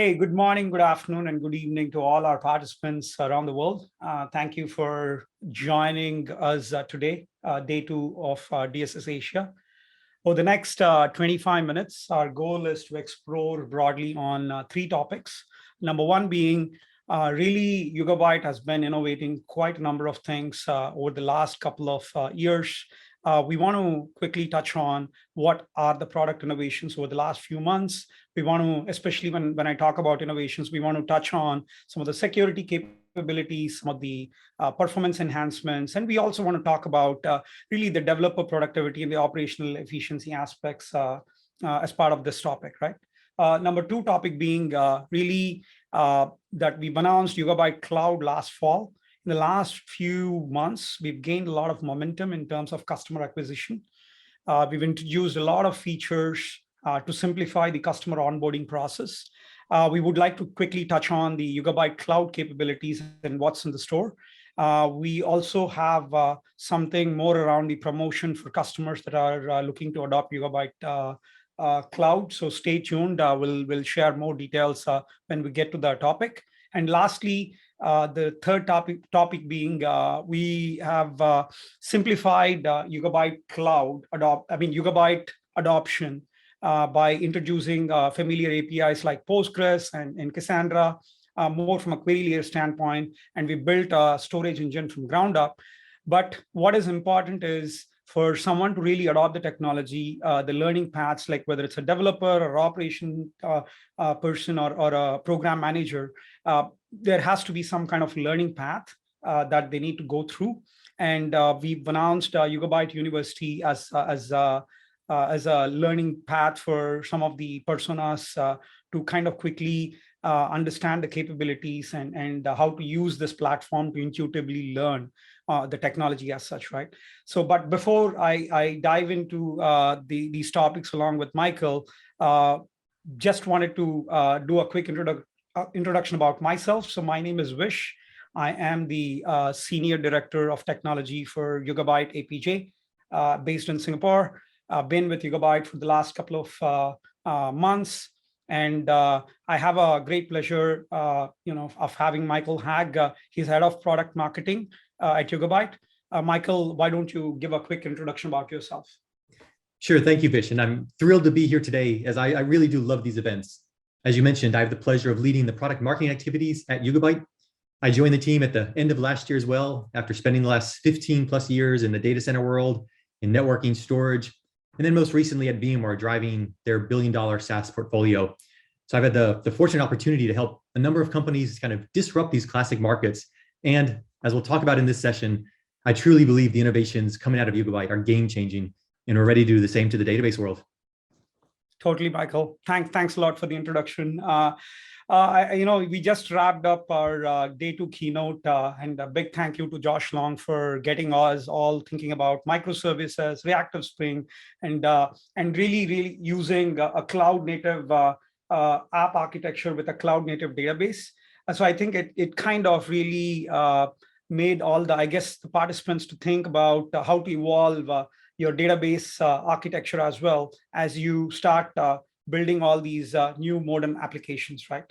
Hey, good morning, good afternoon, and good evening to all our participants around the world. Thank you for joining us today, day two of DSS Asia. For the next 25 minutes, our goal is to explore broadly on three topics. Number one being really Yugabyte has been innovating quite a number of things over the last couple of years. We want to quickly touch on what are the product innovations over the last few months. We want to, especially when I talk about innovations, we want to touch on some of the security capabilities, some of the performance enhancements, and we also want to talk about really the developer productivity and the operational efficiency aspects as part of this topic, right? Number two topic being really that we've announced Yugabyte Cloud last fall. In the last few months, we've gained a lot of momentum in terms of customer acquisition. We've introduced a lot of features to simplify the customer onboarding process. We would like to quickly touch on the Yugabyte Cloud capabilities and what's in the store. We also have something more around the promotion for customers that are looking to adopt Yugabyte Cloud. So stay tuned. We'll share more details when we get to the topic. And lastly, the third topic being we have simplified Yugabyte Cloud Yugabyte adoption by introducing familiar APIs like Postgres and Cassandra, more from a query layer standpoint, and we built a storage engine from ground up. But what is important is for someone to really adopt the technology, the learning paths, like whether it's a developer or operation person or a program manager, there has to be some kind of learning path that they need to go through. And we've announced Yugabyte University as a learning path for some of the personas to kind of quickly understand the capabilities and how to use this platform to intuitively learn the technology as such, right? So, but before I dive into these topics along with Michael, just wanted to do a quick introduction about myself. So my name is Vish. I am the Senior Director of Technology for Yugabyte APJ, based in Singapore. I've been with Yugabyte for the last couple of months. And I have a great pleasure, of having Michael Hag. He's head of product marketing at Yugabyte. Michael, why don't you give a quick introduction about yourself? Sure, thank you, Vish. And I'm thrilled to be here today, as I really do love these events. As you mentioned, I have the pleasure of leading the product marketing activities at Yugabyte. I joined the team at the end of last year as well, after spending the last 15 plus years in the data center world, in networking, storage, and then most recently at VMware, driving their billion-dollar SaaS portfolio. So I've had the fortunate opportunity to help a number of companies kind of disrupt these classic markets. And as we'll talk about in this session, I truly believe the innovations coming out of Yugabyte are game-changing, and we're ready to do the same to the database world. Totally, Michael. Thanks a lot for the introduction. We just wrapped up our day two keynote, and a big thank you to Josh Long for getting us all thinking about microservices, reactive Spring, and really using a cloud native app architecture with a cloud native database. So I think it kind of really made all the participants to think about how to evolve your database architecture as well as you start building all these new modern applications, right?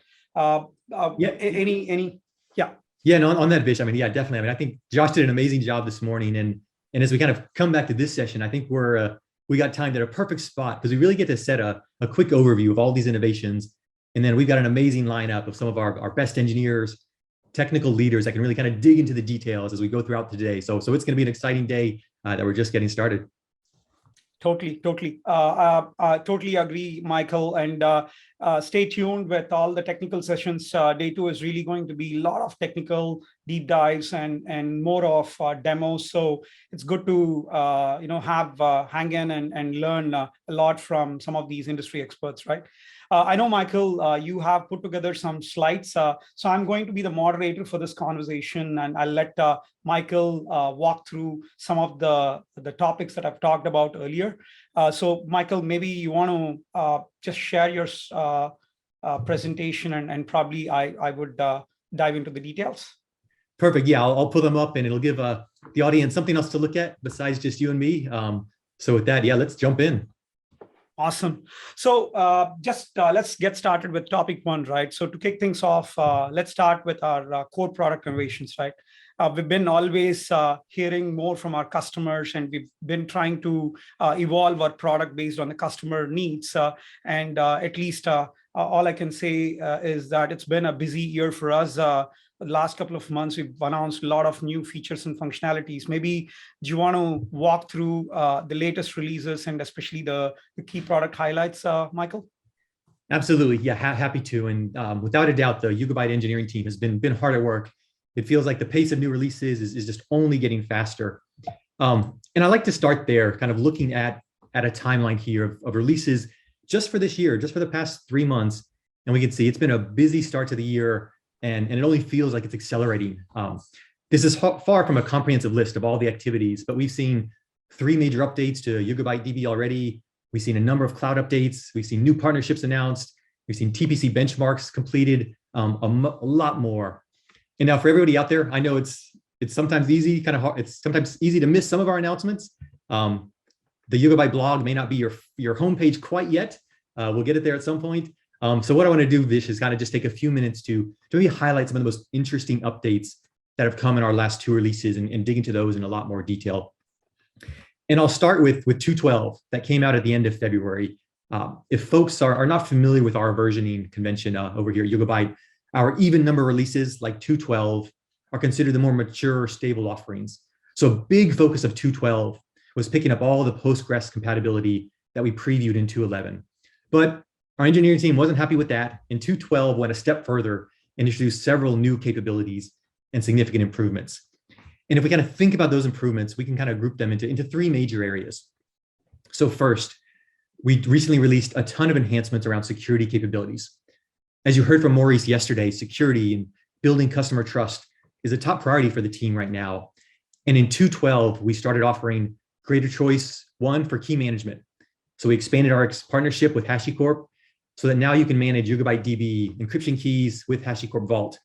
Yeah, no, on that, Vish, definitely. I think Josh did an amazing job this morning. And as we kind of come back to this session, I think we got timed at a perfect spot because we really get to set a quick overview of all these innovations. And then we've got an amazing lineup of some of our best engineers, technical leaders that can really kind of dig into the details as we go throughout the day. So it's going to be an exciting day that we're just getting started. Totally agree, Michael. And stay tuned with all the technical sessions. Day two is really going to be a lot of technical deep dives and more of demos. So it's good to hang in and learn a lot from some of these industry experts, right? I know, Michael, you have put together some slides. So I'm going to be the moderator for this conversation, and I'll let Michael walk through some of the topics that I've talked about earlier. So Michael, maybe you want to just share your presentation, and probably I would dive into the details. Perfect. Yeah, I'll pull them up, and it'll give the audience something else to look at besides just you and me. So with that, yeah, let's jump in. Awesome. So just let's get started with topic one, right? So to kick things off, let's start with our core product innovations, right? We've been always hearing more from our customers, and we've been trying to evolve our product based on the customer needs. And at least all I can say is that it's been a busy year for us. The last couple of months, we've announced a lot of new features and functionalities. Maybe do you want to walk through the latest releases and especially the key product highlights, Michael? Absolutely. Yeah, happy to. And without a doubt, the Yugabyte engineering team has been hard at work. It feels like the pace of new releases is just only getting faster. And I like to start there, kind of looking at a timeline here of releases just for this year, just for the past 3 months. And we can see it's been a busy start to the year, and it only feels like it's accelerating. This is far from a comprehensive list of all the activities, but we've seen 3 major updates to YugabyteDB already. We've seen a number of cloud updates. We've seen new partnerships announced. We've seen TPC benchmarks completed, a lot more. And now for everybody out there, I know it's sometimes easy, kind of hard. It's sometimes easy to miss some of our announcements. The Yugabyte blog may not be your homepage quite yet. We'll get it there at some point. So what I want to do, Vish, is kind of just take a few minutes to maybe highlight some of the most interesting updates that have come in our last 2 releases and dig into those in a lot more detail. And I'll start with 2.12 that came out at the end of February. If folks are not familiar with our versioning convention over here at Yugabyte, our even number releases like 2.12 are considered the more mature, stable offerings. So a big focus of 2.12 was picking up all the Postgres compatibility that we previewed in 2.11. But our engineering team wasn't happy with that, and 2.12 went a step further and introduced several new capabilities and significant improvements. And if we kind of think about those improvements, we can kind of group them into 3 major areas. So first, we recently released a ton of enhancements around security capabilities. As you heard from Maurice yesterday, security and building customer trust is a top priority for the team right now. And in 2.12, we started offering greater choice, one, for key management. So we expanded our partnership with HashiCorp so that now you can manage YugabyteDB encryption keys with HashiCorp Vault,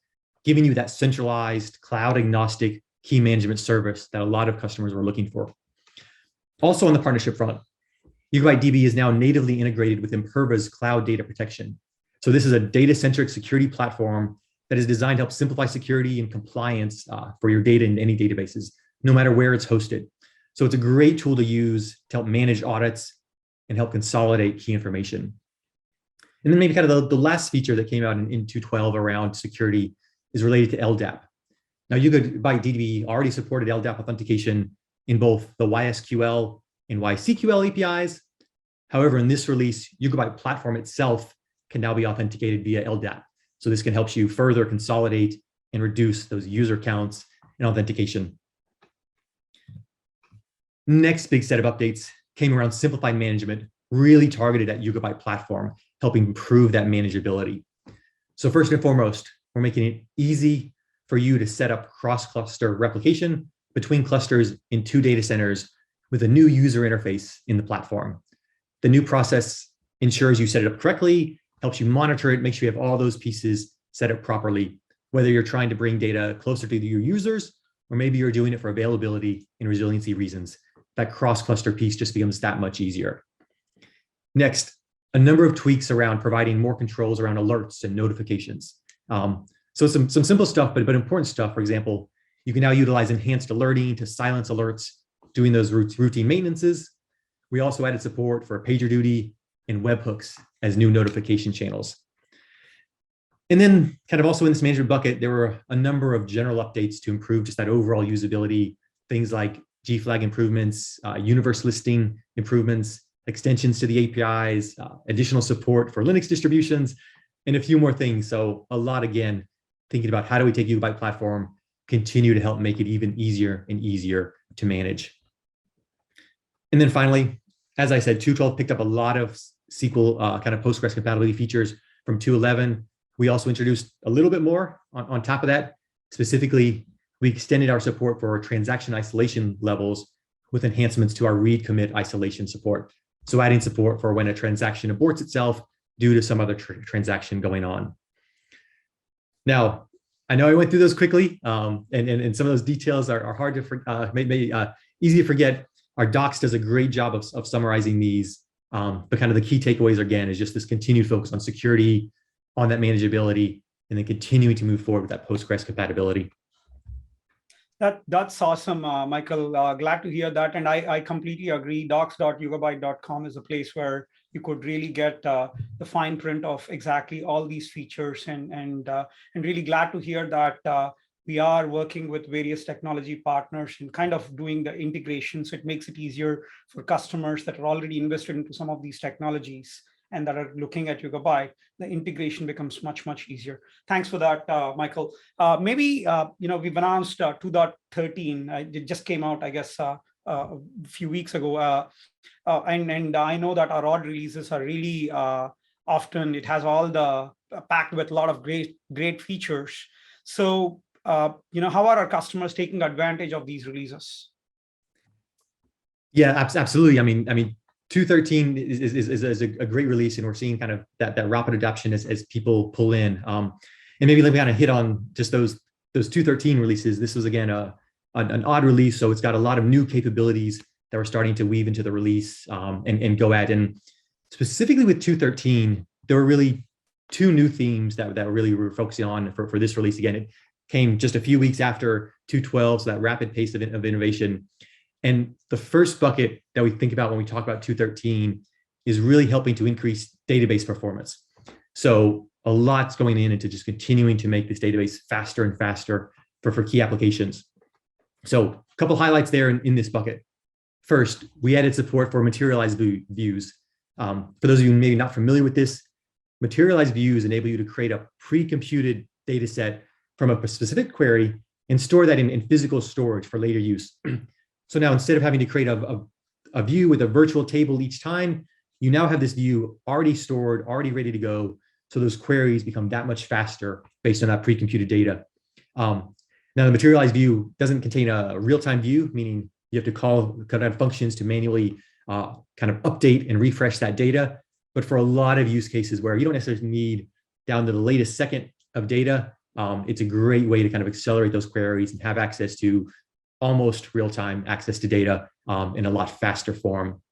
giving you that centralized, cloud-agnostic key management service that a lot of customers were looking for. Also on the partnership front, YugabyteDB is now natively integrated with Imperva's cloud data protection. So this is a data-centric security platform that is designed to help simplify security and compliance for your data in any databases, no matter where it's hosted. So it's a great tool to use to help manage audits and help consolidate key information. And then maybe kind of the last feature that came out in 2.12 around security is related to LDAP. Now, YugabyteDB already supported LDAP authentication in both the YSQL and YCQL APIs. However, in this release, Yugabyte platform itself can now be authenticated via LDAP. So this can help you further consolidate and reduce those user counts and authentication. Next big set of updates came around simplified management, really targeted at Yugabyte platform, helping improve that manageability. So first and foremost, we're making it easy for you to set up cross-cluster replication between clusters in 2 data centers with a new user interface in the platform. The new process ensures you set it up correctly, helps you monitor it, make sure you have all those pieces set up properly, whether you're trying to bring data closer to your users, or maybe you're doing it for availability and resiliency reasons. That cross-cluster piece just becomes that much easier. Next, a number of tweaks around providing more controls around alerts and notifications. So some simple stuff, but important stuff. For example, you can now utilize enhanced alerting to silence alerts, doing those routine maintenances. We also added support for PagerDuty and webhooks as new notification channels. And then kind of also in this management bucket, there were a number of general updates to improve just that overall usability, things like G-flag improvements, universe listing improvements, extensions to the APIs, additional support for Linux distributions, and a few more things. So a lot, again, thinking about how do we take Yugabyte platform, continue to help make it even easier and easier to manage. And then finally, as I said, 2.12 picked up a lot of SQL kind of Postgres compatibility features from 2.11. We also introduced a little bit more on top of that. Specifically, we extended our support for transaction isolation levels with enhancements to our read commit isolation support. So adding support for when a transaction aborts itself due to some other transaction going on. Now, I know I went through those quickly, and some of those details are hard to easy to forget. Our docs does a great job of summarizing these. But kind of the key takeaways again is just this continued focus on security, on that manageability, and then continuing to move forward with that Postgres compatibility. That's awesome, Michael. Glad to hear that. And I completely agree. Docs.yugabyte.com is a place where you could really get the fine print of exactly all these features. And really glad to hear that we are working with various technology partners and kind of doing the integration. So it makes it easier for customers that are already invested into some of these technologies and that are looking at Yugabyte. The integration becomes much easier. Thanks for that, Michael. Maybe we've announced 2.13. It just came out, I guess, a few weeks ago, and I know that our odd releases are really often. It has all the packed with a lot of great features. So how are our customers taking advantage of these releases? Yeah, absolutely. I mean, 2.13 is a great release, and we're seeing kind of that rapid adoption as people pull in. And maybe let me kind of hit on just those 2.13 releases. This was again an odd release, so it's got a lot of new capabilities that we're starting to weave into the release and go at. And specifically with 2.13, there were really two new themes that really we were focusing on for this release. Again, it came just a few weeks after 2.12, so that rapid pace of innovation. And the first bucket that we think about when we talk about 2.13 is really helping to increase database performance. So a lot's going into just continuing to make this database faster and faster for key applications. So a couple highlights there in this bucket. First, we added support for materialized views. For those of you maybe not familiar with this, materialized views enable you to create a pre-computed data set from a specific query and store that in physical storage for later use. So now instead of having to create a view with a virtual table each time, you now have this view already stored, already ready to go. So those queries become that much faster based on that pre-computed data. Now the materialized view doesn't contain a real-time view, meaning you have to call kind of functions to manually kind of update and refresh that data. But for a lot of use cases where you don't necessarily need down to the latest second of data, it's a great way to kind of accelerate those queries and have access to almost real-time access to data in a lot faster form.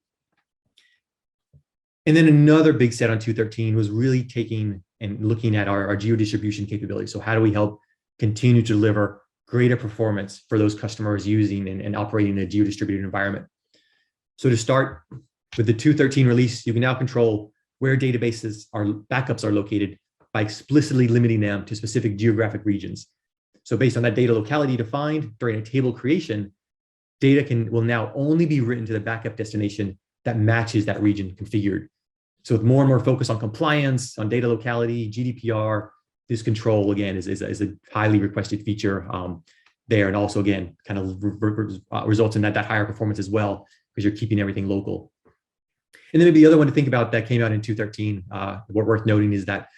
And then another big set on 2.13 was really taking and looking at our geo-distribution capability. So how do we help continue to deliver greater performance for those customers using and operating in a geo-distributed environment? So to start with the 2.13 release, you can now control where databases backups are located by explicitly limiting them to specific geographic regions. So based on that data locality defined during a table creation, data will now only be written to the backup destination that matches that region configured. So with more and more focus on compliance, on data locality, GDPR, this control again is a highly requested feature there, and also again kind of results in that higher performance as well because you're keeping everything local. And then maybe the other one to think about that came out in 2.13, what worth noting is that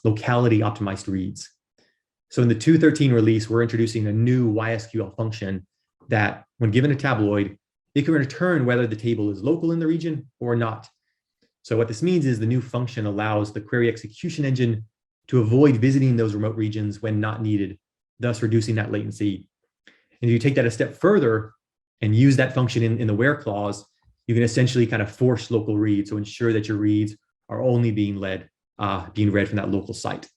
locality optimized reads. So in the 2.13 release, we're introducing a new YSQL function that when given a tabloid, it can return whether the table is local in the region or not. So what this means is the new function allows the query execution engine to avoid visiting those remote regions when not needed, thus reducing that latency. And if you take that a step further and use that function in the where clause, you can essentially kind of force local read, so ensure that your reads are only being read from that local site.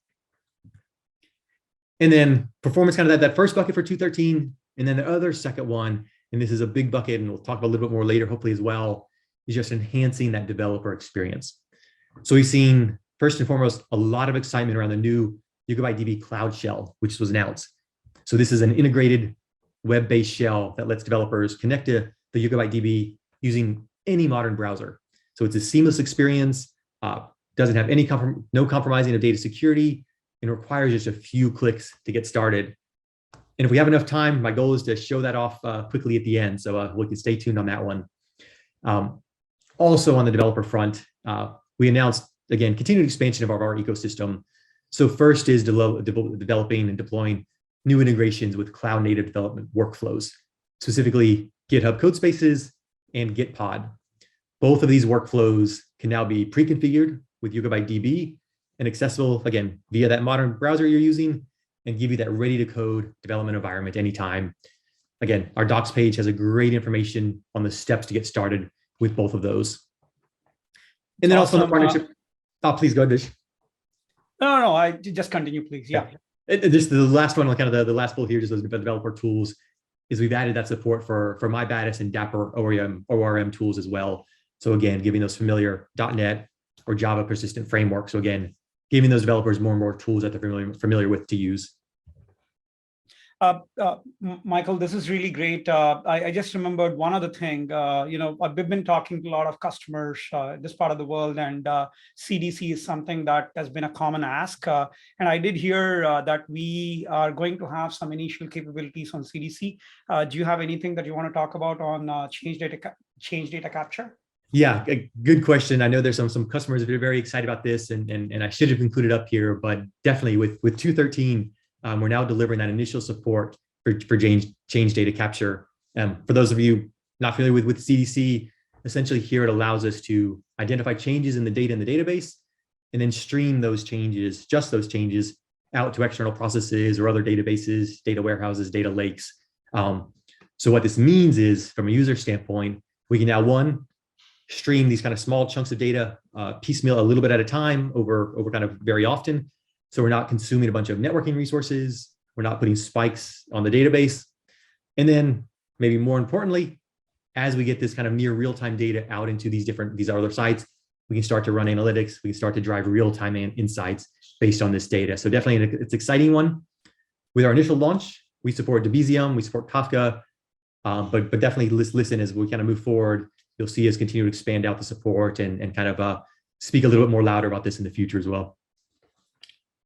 And then performance, kind of that first bucket for 2.13, and then the other second one, and this is a big bucket, and we'll talk about a little bit more later, hopefully as well, is just enhancing that developer experience. So we've seen, first and foremost, a lot of excitement around the new YugabyteDB Cloud Shell, which was announced. So this is an integrated web-based shell that lets developers connect to the YugabyteDB using any modern browser. So it's a seamless experience, doesn't have no compromising of data security, and requires just a few clicks to get started. And if we have enough time, my goal is to show that off quickly at the end. So we can stay tuned on that one. Also on the developer front, we announced, again, continued expansion of our ecosystem. So first is developing and deploying new integrations with cloud native development workflows, specifically GitHub Codespaces and Gitpod. Both of these workflows can now be pre-configured with YugabyteDB and accessible, again, via that modern browser you're using, and give you that ready-to-code development environment anytime. Again, our docs page has a great information on the steps to get started with both of those. And then also awesome. the partnership. Oh, please go, Dish. No, I just continue, please. Yeah. Just the last one, kind of the last bullet here, just those developer tools, is we've added that support for MyBatis and Dapper ORM tools as well. So again, giving those familiar .NET or Java persistent frameworks. So again, giving those developers more and more tools that they're familiar with to use. Michael, this is really great. I just remembered one other thing. We've been talking to a lot of customers this part of the world, and CDC is something that has been a common ask. And I did hear that we are going to have some initial capabilities on CDC. Do you have anything that you want to talk about on change data capture? Yeah, a good question. I know there's some customers that are very excited about this, and I should have included up here, but definitely with 2.13. We're now delivering that initial support for change data capture. For those of you not familiar with CDC, essentially here it allows us to identify changes in the data in the database and then stream those changes, just those changes, out to external processes or other databases, data warehouses, data lakes. So what this means is, from a user standpoint, we can now, stream these kind of small chunks of data piecemeal a little bit at a time over kind of very often. So we're not consuming a bunch of networking resources. We're not putting spikes on the database. And then maybe more importantly, as we get this kind of near real-time data out into these other sites, we can start to run analytics. We can start to drive real-time insights based on this data. So definitely it's an exciting one. With our initial launch, we support Debezium, we support Kafka, but definitely listen as we kind of move forward. You'll see us continue to expand out the support and kind of speak a little bit more louder about this in the future as well.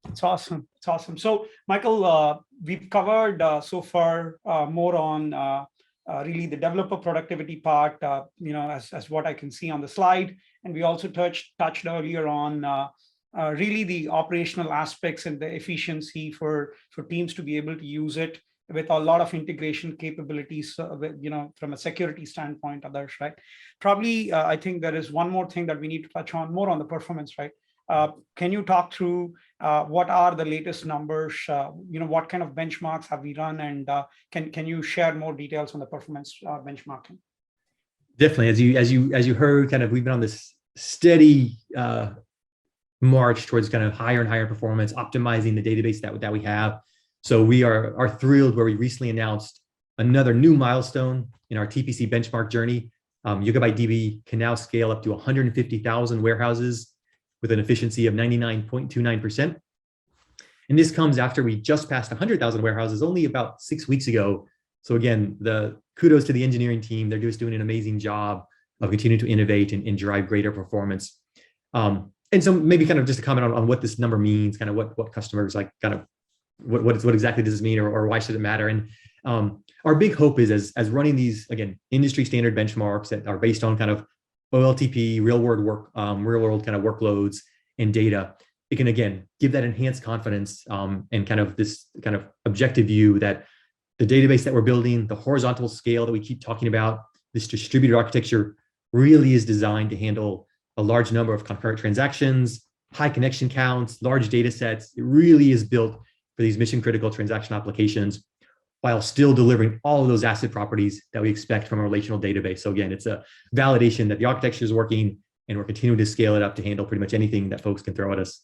It's awesome. It's awesome. So, Michael, we've covered so far more on really the developer productivity part, as what I can see on the slide. And we also touched earlier on really the operational aspects and the efficiency for teams to be able to use it with a lot of integration capabilities, from a security standpoint, others, right? Probably, I think there is one more thing that we need to touch on more on the performance, right? Can you talk through what are the latest numbers? What kind of benchmarks have we run, and can you share more details on the performance benchmarking? Definitely, as you heard, kind of we've been on this steady march towards kind of higher and higher performance, optimizing the database that we have. So we are thrilled where we recently announced another new milestone in our TPC benchmark journey. YugabyteDB can now scale up to 150,000 warehouses with an efficiency of 99.29%. And this comes after we just passed 100,000 warehouses only about 6 weeks ago. So again, the kudos to the engineering team. They're just doing an amazing job of continuing to innovate and drive greater performance. And so maybe kind of just to comment on what this number means, kind of what customers like, kind of what exactly does this mean, or why should it matter? And our big hope is as running these, again, industry standard benchmarks that are based on kind of OLTP, real world kind of workloads and data, it can again give that enhanced confidence and kind of this kind of objective view that the database that we're building, the horizontal scale that we keep talking about, this distributed architecture really is designed to handle a large number of concurrent transactions, high connection counts, large data sets. It really is built for these mission critical transaction applications, while still delivering all of those asset properties that we expect from a relational database. So again, it's a validation that the architecture is working, and we're continuing to scale it up to handle pretty much anything that folks can throw at us.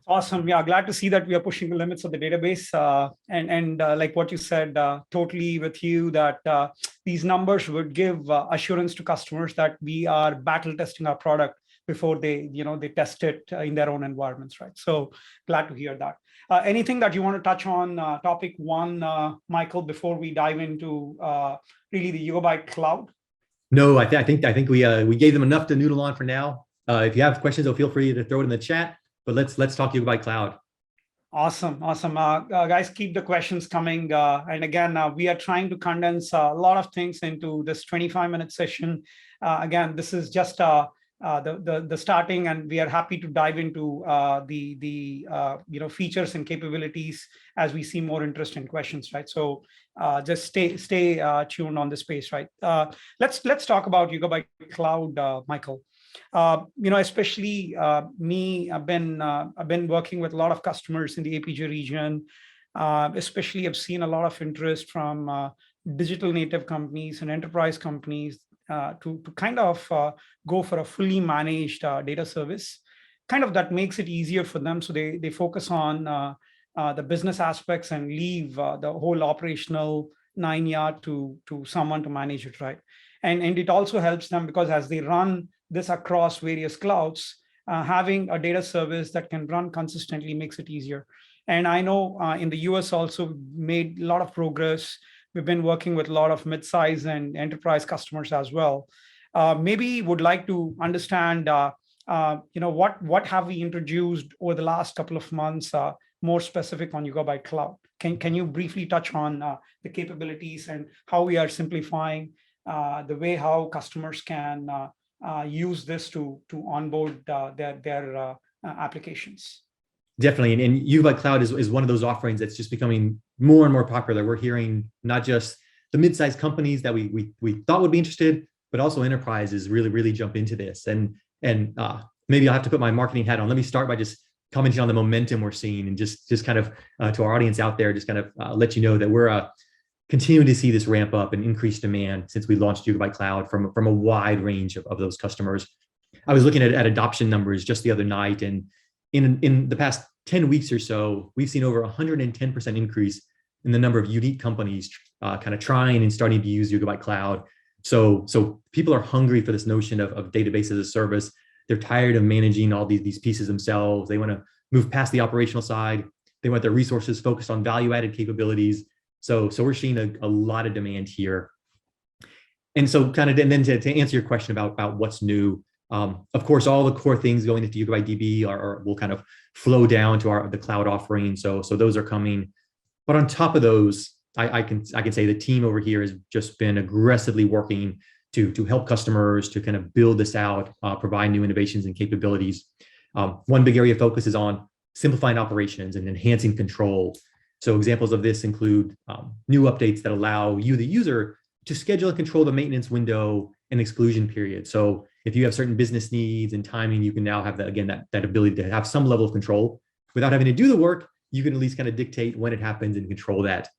Awesome. Yeah, glad to see that we are pushing the limits of the database. And like what you said, totally with you that these numbers would give assurance to customers that we are battle testing our product before they test it in their own environments, right? So glad to hear that. Anything that you want to touch on topic one, Michael, before we dive into really the Yugabyte Cloud? No, I think we gave them enough to noodle on for now. If you have questions, though, feel free to throw it in the chat. But let's talk Yugabyte Cloud. Awesome. Guys, keep the questions coming. And again, we are trying to condense a lot of things into this 25-minute session. Again, this is just the starting, and we are happy to dive into the features and capabilities as we see more interest in questions, right? So just stay tuned on this space, right? Let's talk about Yugabyte Cloud, Michael. Especially me, I've been working with a lot of customers in the APJ region. Especially, I've seen a lot of interest from digital native companies and enterprise companies to kind of go for a fully managed data service. Kind of that makes it easier for them. So they focus on the business aspects and leave the whole operational 9 yard to someone to manage it, right? And it also helps them because as they run this across various clouds, having a data service that can run consistently makes it easier. And I know in the US also made a lot of progress. We've been working with a lot of mid-size and enterprise customers as well. Maybe would like to understand, what have we introduced over the last couple of months, more specific on Yugabyte Cloud? Can you briefly touch on the capabilities and how we are simplifying the way how customers can use this to onboard their applications? Definitely. And Yugabyte Cloud is one of those offerings that's just becoming more and more popular. We're hearing not just the mid-sized companies that we thought would be interested, but also enterprises really jump into this. And maybe I'll have to put my marketing hat on. Let me start by just commenting on the momentum we're seeing and just kind of to our audience out there, just kind of let you know that we're continuing to see this ramp up and increased demand since we launched Yugabyte Cloud from a wide range of those customers. I was looking at adoption numbers just the other night, and in the past 10 weeks or so, we've seen over 110% increase in the number of unique companies kind of trying and starting to use Yugabyte Cloud. So people are hungry for this notion of database as a service. They're tired of managing all these pieces themselves. They want to move past the operational side. They want their resources focused on value-added capabilities. So we're seeing a lot of demand here. And so kind of, and then to answer your question about what's new, of course, all the core things going into YugabyteDB will kind of flow down to the cloud offering. So those are coming. But on top of those, I can say the team over here has just been aggressively working to help customers to kind of build this out, provide new innovations and capabilities. One big area of focus is on simplifying operations and enhancing control. So examples of this include new updates that allow you, the user, to schedule and control the maintenance window and exclusion period. So if you have certain business needs and timing, you can now have that ability to have some level of control without having to do the work. You can at least kind of dictate when it happens and control that.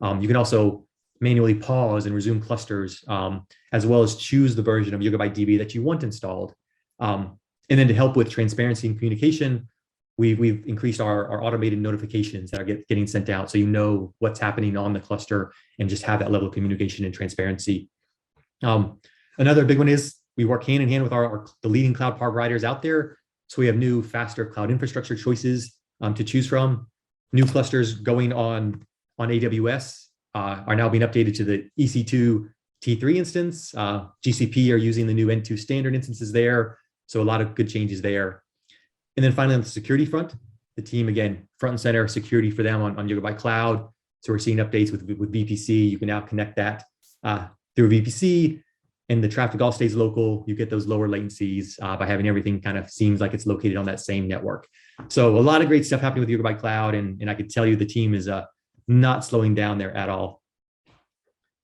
You can also manually pause and resume clusters, as well as choose the version of YugabyteDB that you want installed. And then to help with transparency and communication, we've increased our automated notifications that are getting sent out, so you know what's happening on the cluster and just have that level of communication and transparency. Another big one is we work hand in hand with the leading cloud providers out there. So we have new, faster cloud infrastructure choices to choose from. New clusters going on AWS are now being updated to the EC2 T3 instance. GCP are using the new N2 standard instances there. So a lot of good changes there. And then finally, on the security front, the team, again, front and center security for them on Yugabyte Cloud. So we're seeing updates with VPC. You can now connect that through VPC, and the traffic all stays local. You get those lower latencies by having everything kind of seems like it's located on that same network. So a lot of great stuff happening with Yugabyte Cloud, and I can tell you the team is not slowing down there at all.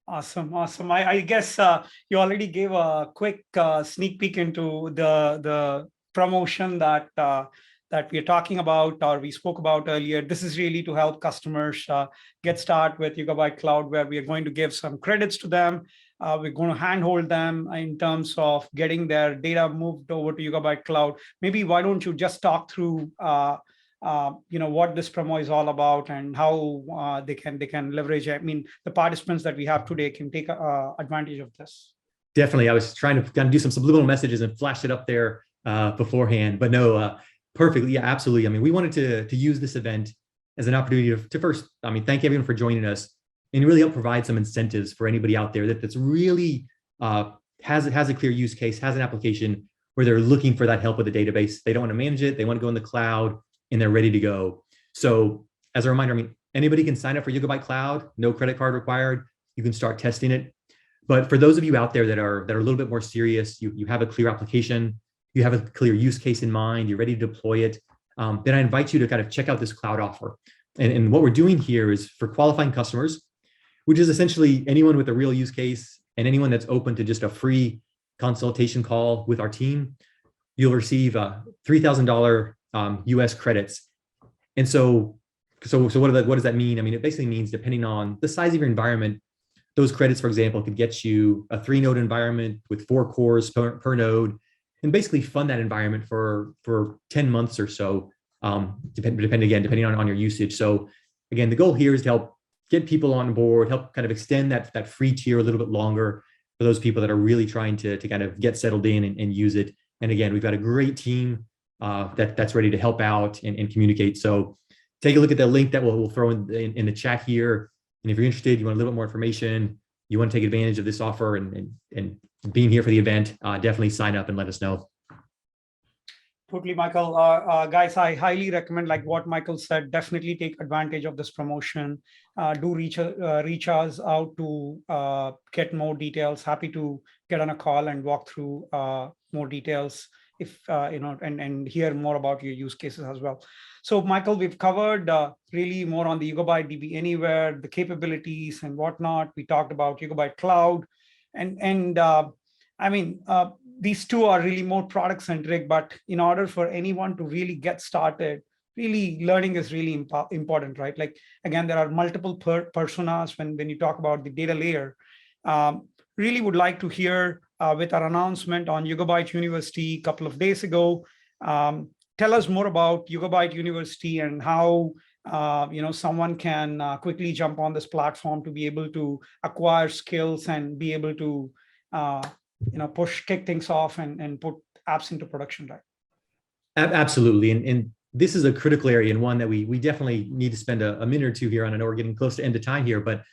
Awesome. I guess you already gave a quick sneak peek into the promotion that we're talking about, or we spoke about earlier. This is really to help customers get started with Yugabyte Cloud, where we are going to give some credits to them. We're going to handhold them in terms of getting their data moved over to Yugabyte Cloud. Maybe why don't you just talk through what this promo is all about and how they can leverage. I mean, the participants that we have today can take advantage of this. Definitely. I was trying to kind of do some subliminal messages and flash it up there beforehand, but no, perfectly. Yeah, absolutely. I mean, we wanted to use this event as an opportunity to first, thank everyone for joining us and really help provide some incentives for anybody out there that's really has a clear use case, has an application where they're looking for that help with the database. They don't want to manage it. They want to go in the cloud and they're ready to go. So as a reminder, anybody can sign up for Yugabyte Cloud, no credit card required. You can start testing it. But for those of you out there that are a little bit more serious, you have a clear application, you have a clear use case in mind, you're ready to deploy it, then I invite you to kind of check out this cloud offer. And what we're doing here is for qualifying customers, which is essentially anyone with a real use case and anyone that's open to just a free consultation call with our team, you'll receive $3,000 US credits. And so what does that mean? It basically means depending on the size of your environment, those credits, for example, could get you a 3-node environment with 4 cores per node, and basically fund that environment for 10 months or so, depending on your usage. So again, the goal here is to help get people on board, help kind of extend that free tier a little bit longer for those people that are really trying to kind of get settled in and use it. And again, we've got a great team that's ready to help out and communicate. So take a look at the link that we'll throw in the chat here. And if you're interested, you want a little bit more information, you want to take advantage of this offer and being here for the event, definitely sign up and let us know. Totally, Michael. Guys, I highly recommend, like what Michael said, definitely take advantage of this promotion. Do reach us out to get more details. Happy to get on a call and walk through more details if and hear more about your use cases as well. So, Michael, we've covered really more on the YugabyteDB Anywhere, the capabilities and whatnot. We talked about Yugabyte Cloud, and I mean, these two are really more product centric, but in order for anyone to really get started, really learning is really important, right? Like, again, there are multiple personas when you talk about the data layer. Really would like to hear with our announcement on Yugabyte University a couple of days ago, tell us more about Yugabyte University and how someone can quickly jump on this platform to be able to acquire skills and be able to kick things off and put apps into production, right? Absolutely. And this is a critical area and one that we definitely need to spend a minute or two here on. I know we're getting close to end of time here, but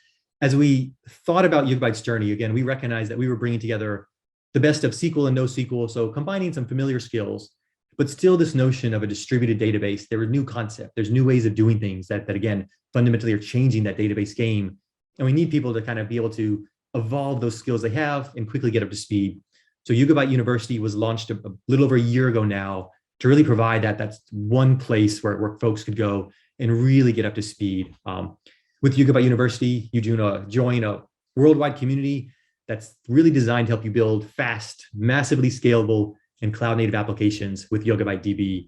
as we thought about Yugabyte's journey, again, we recognized that we were bringing together the best of SQL and NoSQL. So combining some familiar skills, but still this notion of a distributed database. There were new concepts, there's new ways of doing things that again, fundamentally are changing that database game. And we need people to kind of be able to evolve those skills they have and quickly get up to speed. So Yugabyte University was launched a little over a year ago now to really provide that's one place where folks could go and really get up to speed. With Yugabyte University, you join a worldwide community that's really designed to help you build fast, massively scalable, and cloud-native applications with YugabyteDB.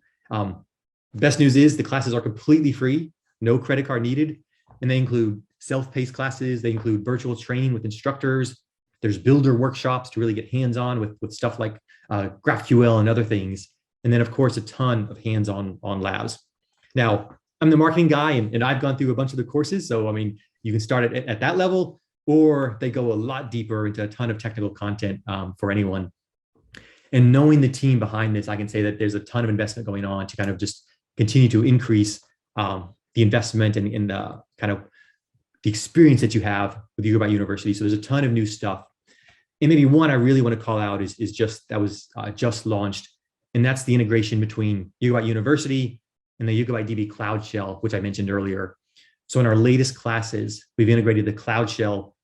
Best news is the classes are completely free, no credit card needed, and they include self-paced classes. They include virtual training with instructors. There's builder workshops to really get hands-on with stuff like GraphQL and other things. And then, of course, a ton of hands-on labs. Now, I'm the marketing guy, and I've gone through a bunch of the courses. So, I mean, you can start at that level, or they go a lot deeper into a ton of technical content for anyone. And knowing the team behind this, I can say that there's a ton of investment going on to kind of just continue to increase the investment and in the kind of the experience that you have with Yugabyte University. So there's a ton of new stuff. And maybe one I really want to call out is just that was just launched. And that's the integration between Yugabyte University and the YugabyteDB Cloud Shell, which I mentioned earlier. So in our latest classes, we've integrated the Cloud Shell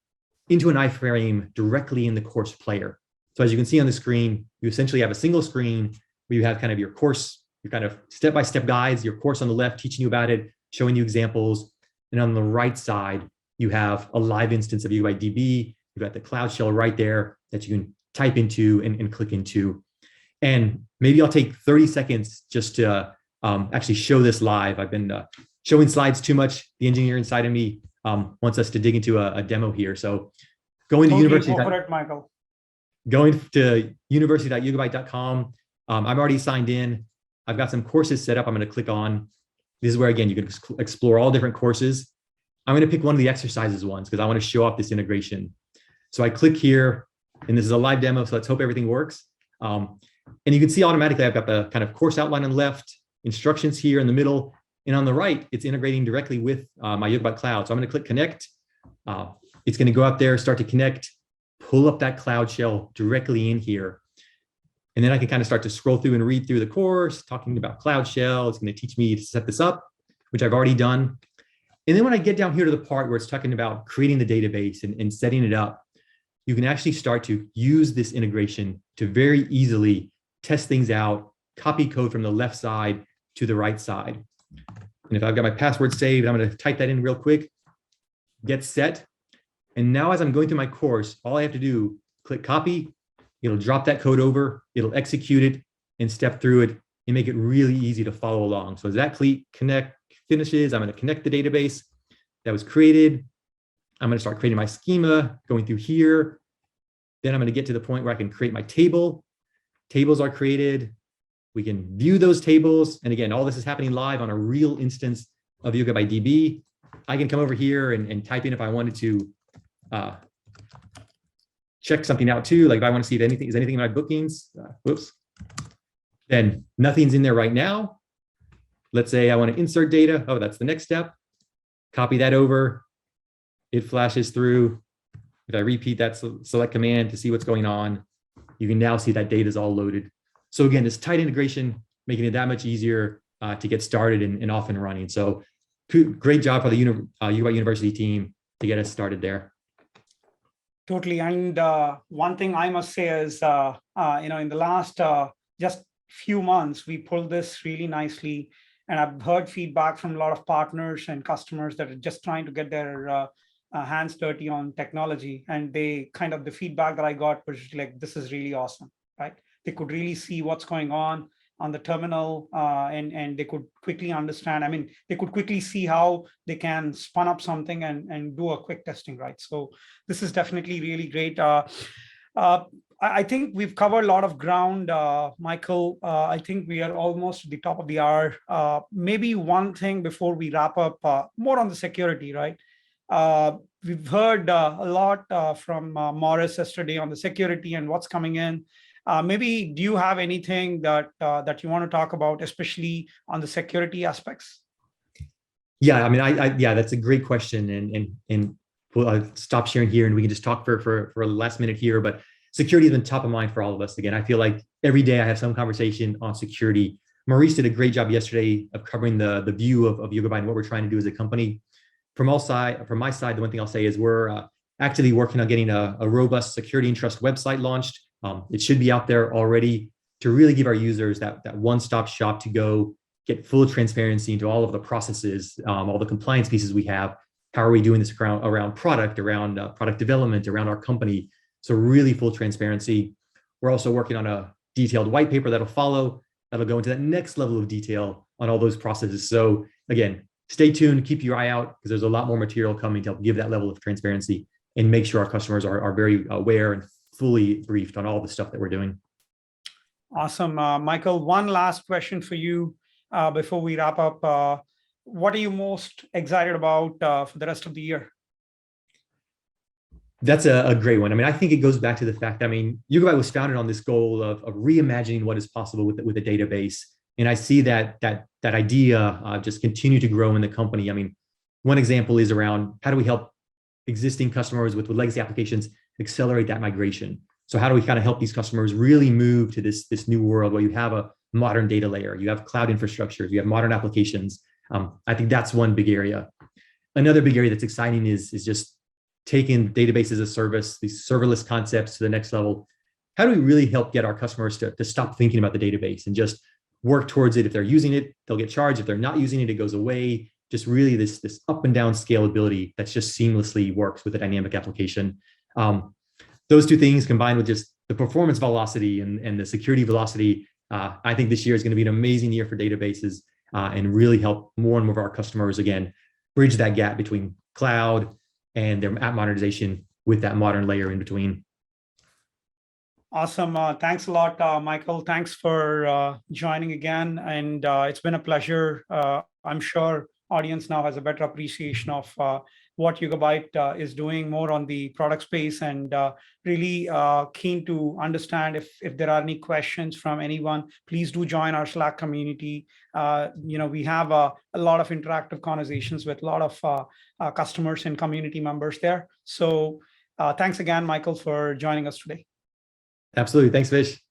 into an iframe directly in the course player. So as you can see on the screen, you essentially have a single screen where you have kind of your course, your kind of step-by-step guides, your course on the left, teaching you about it, showing you examples. And on the right side, you have a live instance of YugabyteDB. You've got the Cloud Shell right there that you can type into and click into. And maybe I'll take 30 seconds just to actually show this live. I've been showing slides too much. The engineer inside of me wants us to dig into a demo here. So going to university. Go for it, Michael. Going to university.yugabyte.com. I'm already signed in. I've got some courses set up. I'm going to click on. This is where, again, you can explore all different courses. I'm going to pick one of the exercises ones because I want to show off this integration. So I click here, and this is a live demo, so let's hope everything works. And you can see automatically I've got the kind of course outline on the left, instructions here in the middle, and on the right, it's integrating directly with my Yugabyte Cloud. So I'm going to click Connect. It's going to go out there, start to connect, pull up that Cloud Shell directly in here. And then I can kind of start to scroll through and read through the course, talking about Cloud Shell. It's going to teach me to set this up, which I've already done. And then when I get down here to the part where it's talking about creating the database and setting it up, you can actually start to use this integration to very easily test things out, copy code from the left side to the right side. And if I've got my password saved, I'm going to type that in real quick, get set. And now as I'm going through my course, all I have to do, click copy, it'll drop that code over, it'll execute it and step through it and make it really easy to follow along. So as that connect finishes, I'm going to connect the database that was created. I'm going to start creating my schema, going through here. Then I'm going to get to the point where I can create my table. Tables are created. We can view those tables. And again, all this is happening live on a real instance of YugabyteDB. I can come over here and type in if I wanted to check something out too. Like if I want to see if anything is anything in my bookings, whoops, then nothing's in there right now. Let's say I want to insert data. Oh, that's the next step. Copy that over. It flashes through. If I repeat that select command to see what's going on, you can now see that data is all loaded. So again, this tight integration, making it that much easier to get started and off and running. So great job for the Yugabyte University team to get us started there. Totally. And one thing I must say is, in the last just few months, we pulled this really nicely. And I've heard feedback from a lot of partners and customers that are just trying to get their hands dirty on technology. And the feedback that I got was like, this is really awesome, right? They could really see what's going on the terminal, and they could quickly understand. I mean, they could quickly see how they can spun up something and do a quick testing, right? So this is definitely really great. I think we've covered a lot of ground, Michael. I think we are almost at the top of the hour. Maybe one thing before we wrap up, more on the security, right? We've heard a lot from Morris yesterday on the security and what's coming in. Maybe do you have anything that you want to talk about, especially on the security aspects? Yeah, I mean, yeah, that's a great question, and we'll stop sharing here, and we can just talk for a last minute here. But security has been top of mind for all of us. Again, I feel like every day I have some conversation on security. Maurice did a great job yesterday of covering the view of Yugabyte and what we're trying to do as a company. From my side, the one thing I'll say is we're actively working on getting a robust security and trust website launched. It should be out there already to really give our users that one-stop shop to go get full transparency into all of the processes, all the compliance pieces we have. How are we doing this around product development, around our company? So really full transparency. We're also working on a detailed white paper that'll follow, that'll go into that next level of detail on all those processes. So again, stay tuned, keep your eye out, because there's a lot more material coming to help give that level of transparency and make sure our customers are very aware and fully briefed on all the stuff that we're doing. Awesome. Michael, one last question for you before we wrap up. What are you most excited about for the rest of the year? That's a great one. I mean, I think it goes back to the fact, I mean, Yugabyte was founded on this goal of reimagining what is possible with a database. And I see that idea just continue to grow in the company. I mean, one example is around how do we help existing customers with legacy applications accelerate that migration? So how do we kind of help these customers really move to this new world where you have a modern data layer, you have cloud infrastructure, you have modern applications? I think that's one big area. Another big area that's exciting is just taking database as a service, these serverless concepts to the next level. How do we really help get our customers to stop thinking about the database and just work towards it? If they're using it, they'll get charged. If they're not using it, it goes away. Just really this up and down scalability that's just seamlessly works with a dynamic application. Those two things combined with just the performance velocity and the security velocity, I think this year is going to be an amazing year for databases and really help more and more of our customers, again, bridge that gap between cloud and their app modernization with that modern layer in between. Awesome. Thanks a lot, Michael. Thanks for joining again. And it's been a pleasure. I'm sure audience now has a better appreciation of what Yugabyte is doing more on the product space, and really keen to understand if there are any questions from anyone. Please do join our Slack community. We have a lot of interactive conversations with a lot of customers and community members there. So thanks again, Michael, for joining us today. Absolutely. Thanks, Vish.